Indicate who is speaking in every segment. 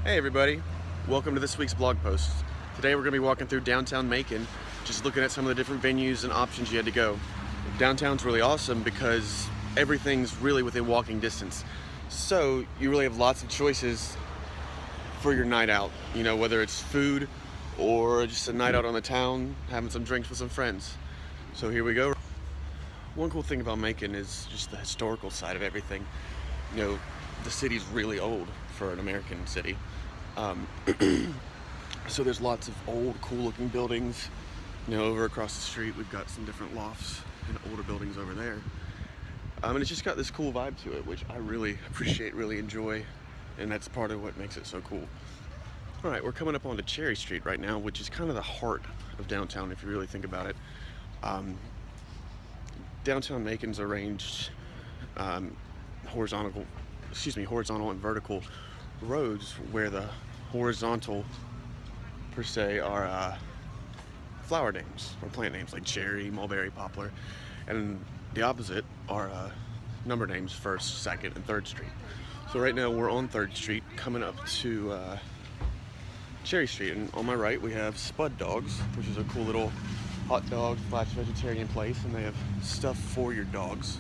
Speaker 1: Hey everybody, welcome to this week's blog post. Today we're going to be walking through downtown Macon, just looking at some of the different venues and options you had to go. Downtown's really awesome because everything's really within walking distance. So you really have lots of choices for your night out, you know, whether it's food or just a night out on the town, having some drinks with some friends. So here we go. One cool thing about Macon is just the historical side of everything. You know, the city's really old for an American city. So there's lots of old, cool-looking buildings. You know, over across the street, we've got some different lofts and older buildings over there. And it's just got this cool vibe to it, which I really appreciate, really enjoy, and that's part of what makes it so cool. All right, we're coming up onto Cherry Street right now, which is kind of the heart of downtown, if you really think about it. Downtown Macon's arranged horizontal and vertical roads, where the horizontal per se are flower names or plant names like cherry, mulberry, poplar, and the opposite are number names, 1st, 2nd, and 3rd Street. So right now we're on 3rd Street coming up to Cherry Street, and on my right we have Spud Dogs, which is a cool little hot dog / vegetarian place, and they have stuff for your dogs.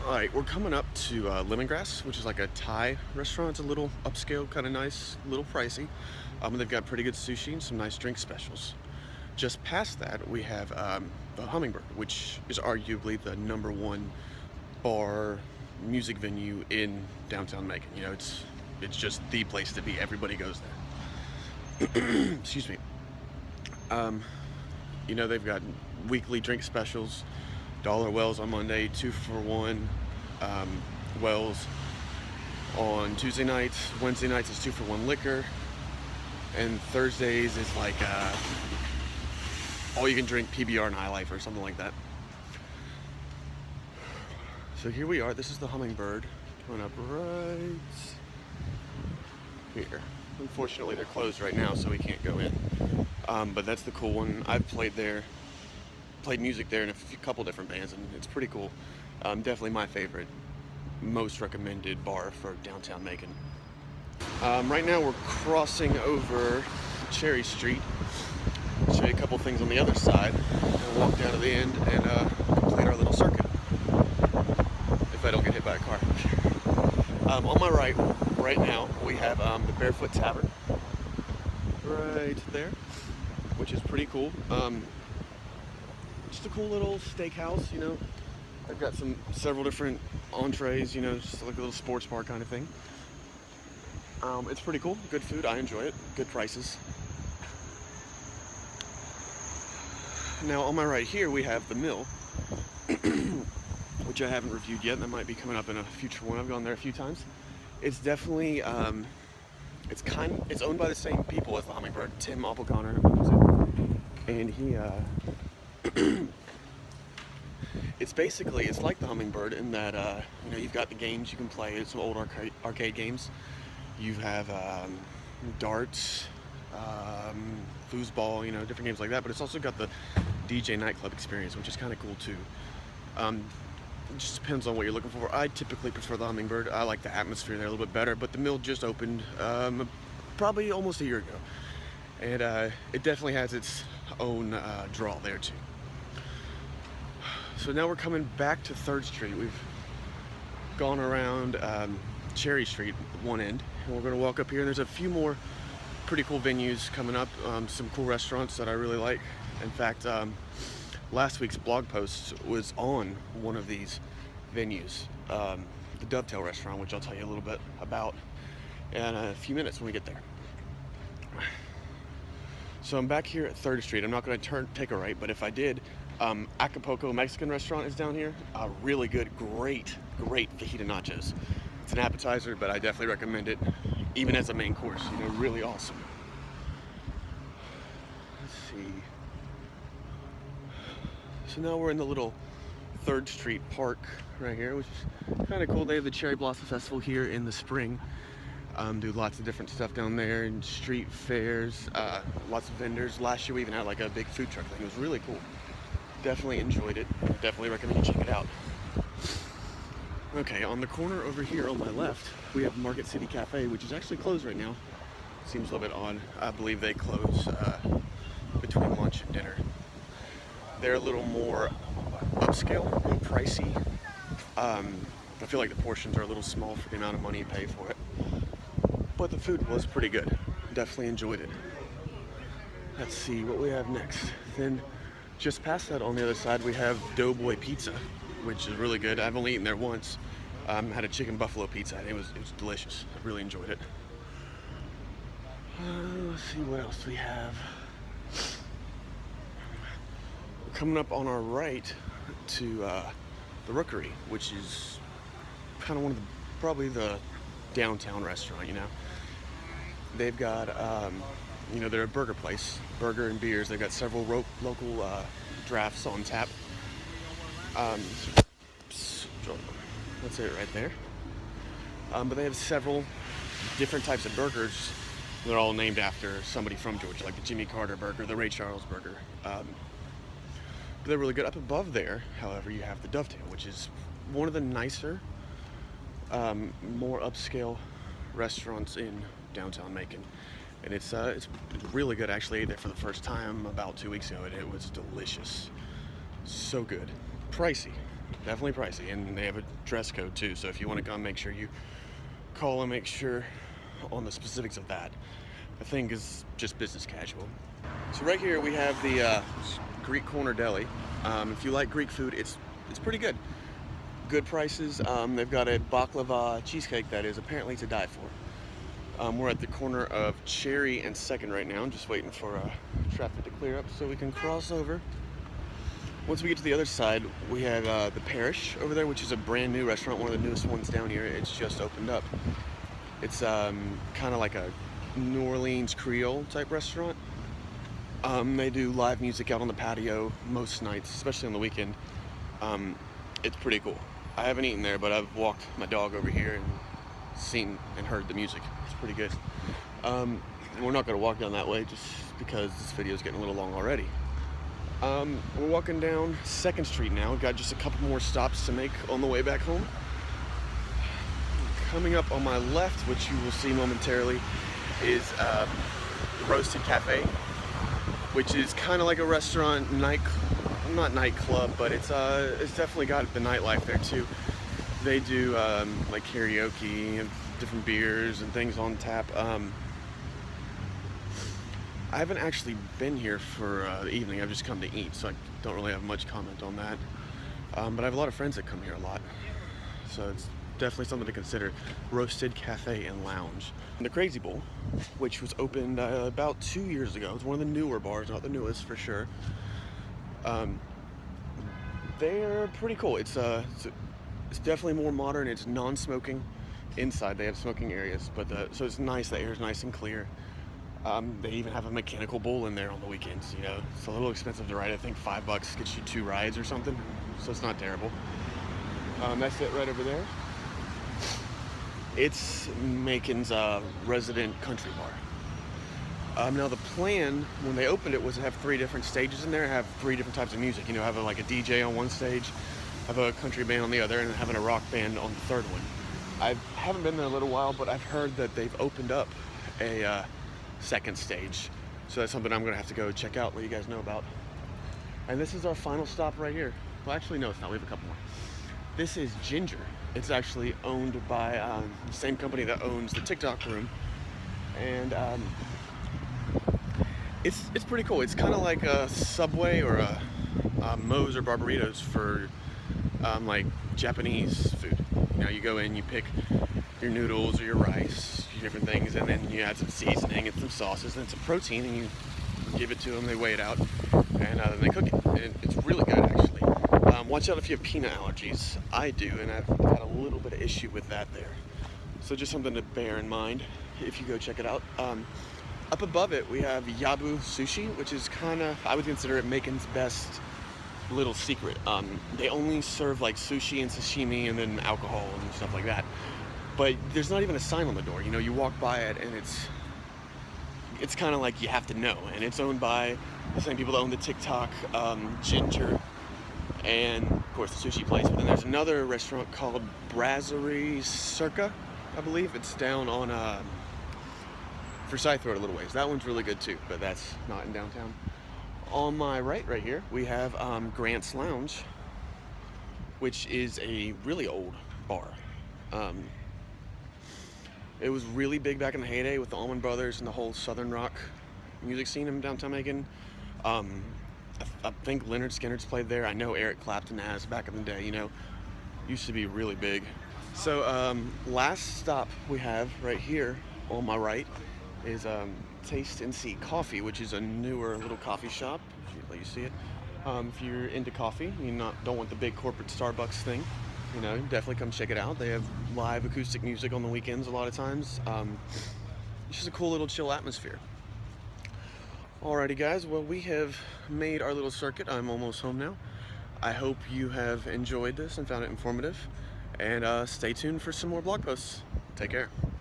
Speaker 1: Alright, we're coming up to Lemongrass, which is like a Thai restaurant. It's a little upscale, kind of nice, a little pricey. They've got pretty good sushi and some nice drink specials. Just past that, we have the Hummingbird, which is arguably the #1 bar music venue in downtown Macon. You know, it's just the place to be. Everybody goes there. Excuse me. You know, they've got weekly drink specials. $1 Wells on Monday, 2 for $1 Wells on Tuesday nights. Wednesday nights is 2 for $1 liquor, and Thursdays is like all you can drink PBR and High Life or something like that. So here we are. This is the Hummingbird coming up right here. Unfortunately, they're closed right now, so we can't go in. But that's the cool one. I've played music there in a couple different bands, and it's pretty cool. Definitely my favorite, most recommended bar for downtown Macon. Right now we're crossing over Cherry Street. I'll show you a couple things on the other side, and walk down to the end and complete our little circuit, if I don't get hit by a car. On my right now, we have the Barefoot Tavern right there, which is pretty cool. Just a cool little steakhouse, you know. They've got several different entrees, you know, just like a little sports bar kind of thing. It's pretty cool. Good food. I enjoy it. Good prices. Now on my right here we have the Mill, which I haven't reviewed yet. That might be coming up in a future one. I've gone there a few times. It's definitely it's owned by the same people as the Hummingbird. Tim Appleconnor owns it, and he it's like the Hummingbird in that you know, you've got the games you can play. Some old arcade games. You have darts, foosball, you know, different games like that. But it's also got the DJ nightclub experience, which is kind of cool too. It just depends on what you're looking for. I typically prefer the Hummingbird. I like the atmosphere there a little bit better, but the Mill just opened probably almost a year ago, and it definitely has its own draw there too. So now we're coming back to 3rd Street. We've gone around Cherry Street one end, and we're going to walk up here, and there's a few more pretty cool venues coming up, some cool restaurants that I really like. In fact, last week's blog post was on one of these venues, the Dovetail restaurant, which I'll tell you a little bit about in a few minutes when we get there. So I'm back here at 3rd Street. I'm not going to take a right, but if I did, Acapulco Mexican restaurant is down here. Really good, great fajita nachos. It's an appetizer, but I definitely recommend it, even as a main course. You know, really awesome. Let's see. So now we're in the little 3rd Street Park right here, which is kind of cool. They have the Cherry Blossom Festival here in the spring. Do lots of different stuff down there, and street fairs, lots of vendors. Last year we even had like a big food truck thing. It was really cool. Definitely enjoyed it. Definitely recommend you check it out. Okay, on the corner over here on my left, we have Market City Cafe, which is actually closed right now. Seems a little bit odd. I believe they close between lunch and dinner. They're a little more upscale and pricey. I feel like the portions are a little small for the amount of money you pay for it. But the food was pretty good. Definitely enjoyed it. Let's see what we have next. Then just past that on the other side we have Doughboy Pizza, which is really good. I've only eaten there once. Had a chicken buffalo pizza and it was delicious. I really enjoyed it. Let's see what else we have. Coming up on our right to the Rookery, which is kind of one of probably the downtown restaurant, you know. They've got, they're a burger place, burger and beers. They've got several local drafts on tap. That's it right there. But they have several different types of burgers. They're all named after somebody from Georgia, like the Jimmy Carter burger, the Ray Charles burger. But they're really good. Up above there, however, you have the Dovetail, which is one of the nicer, more upscale restaurants in downtown Macon. And it's really good. I actually ate there for the first time about 2 weeks ago, and it was delicious. So good. Pricey. Definitely pricey. And they have a dress code too, so if you want to come, make sure you call and make sure on the specifics of that. I think is just business casual. So right here we have the Greek Corner Deli. If you like Greek food, it's pretty good. Good prices. They've got a baklava cheesecake that is apparently to die for. We're at the corner of Cherry and 2nd right now. I'm just waiting for traffic to clear up so we can cross over. Once we get to the other side, we have the Parish over there, which is a brand new restaurant, one of the newest ones down here. It's just opened up. It's kind of like a New Orleans Creole type restaurant. They do live music out on the patio most nights, especially on the weekend. It's pretty cool. I haven't eaten there, but I've walked my dog over here and seen and heard the music. It's pretty good. We're not going to walk down that way just because this video is getting a little long already. We're walking down 2nd Street now. We've got just a couple more stops to make on the way back home. Coming up on my left, which you will see momentarily, is Roasted Cafe, which is kind of like a restaurant, not nightclub, but it's definitely got the nightlife there too. They do like karaoke and different beers and things on tap. I haven't actually been here for the evening. I've just come to eat, so I don't really have much comment on that. But I have a lot of friends that come here a lot, so it's definitely something to consider. Roasted Cafe and Lounge. And the Crazy Bowl, which was opened about 2 years ago. It's one of the newer bars, not the newest for sure. They're pretty cool. It's definitely more modern. It's non-smoking inside. They have smoking areas, but so it's nice. The air is nice and clear. They even have a mechanical bull in there on the weekends. You know, it's a little expensive to ride. I think $5 gets you 2 rides or something, so it's not terrible. That's it right over there. It's Macon's resident country bar. Now the plan when they opened it was to have 3 different stages in there, have 3 different types of music. You know, have like a DJ on one stage, have a country band on the other, and having a rock band on the 3rd one. I haven't been there in a little while, but I've heard that they've opened up a 2nd stage, so that's something I'm gonna have to go check out, let you guys know about. And this is our final stop right here. Well, actually no, it's not. We have a couple more. This is Ginger. It's actually owned by the same company that owns the TikTok room, and it's pretty cool. It's kind of like a Subway or a Moe's or Barbaritos for like Japanese food. You know, you go in, you pick your noodles or your rice, your different things, and then you add some seasoning and some sauces and some protein, and you give it to them. They weigh it out, and then they cook it. And it's really good, actually. Watch out if you have peanut allergies. I do, and I've had a little bit of issue with that there. So just something to bear in mind if you go check it out. Up above it, we have Yabu Sushi, which is kind of, I would consider it Macon's best little secret. They only serve like sushi and sashimi and then alcohol and stuff like that. But there's not even a sign on the door. You know, you walk by it and it's kind of like you have to know. And it's owned by the same people that own the TikTok, Ginger and course, the sushi place. But then there's another restaurant called Brasserie Circa, I believe. It's down on Forsyth Road a little ways. That one's really good too, but that's not in downtown. On my right here, we have Grant's Lounge, which is a really old bar. It was really big back in the heyday with the Allman Brothers and the whole Southern rock music scene in downtown Macon. I think Leonard Skinner's played there. I know Eric Clapton has back in the day, you know. Used to be really big. So last stop we have right here on my right is Taste and See Coffee, which is a newer little coffee shop. Let you see it. If you're into coffee, you don't want the big corporate Starbucks thing, you know, definitely come check it out. They have live acoustic music on the weekends a lot of times. It's just a cool little chill atmosphere. Alrighty guys, well, we have made our little circuit. I'm almost home now. I hope you have enjoyed this and found it informative, and stay tuned for some more blog posts. Take care.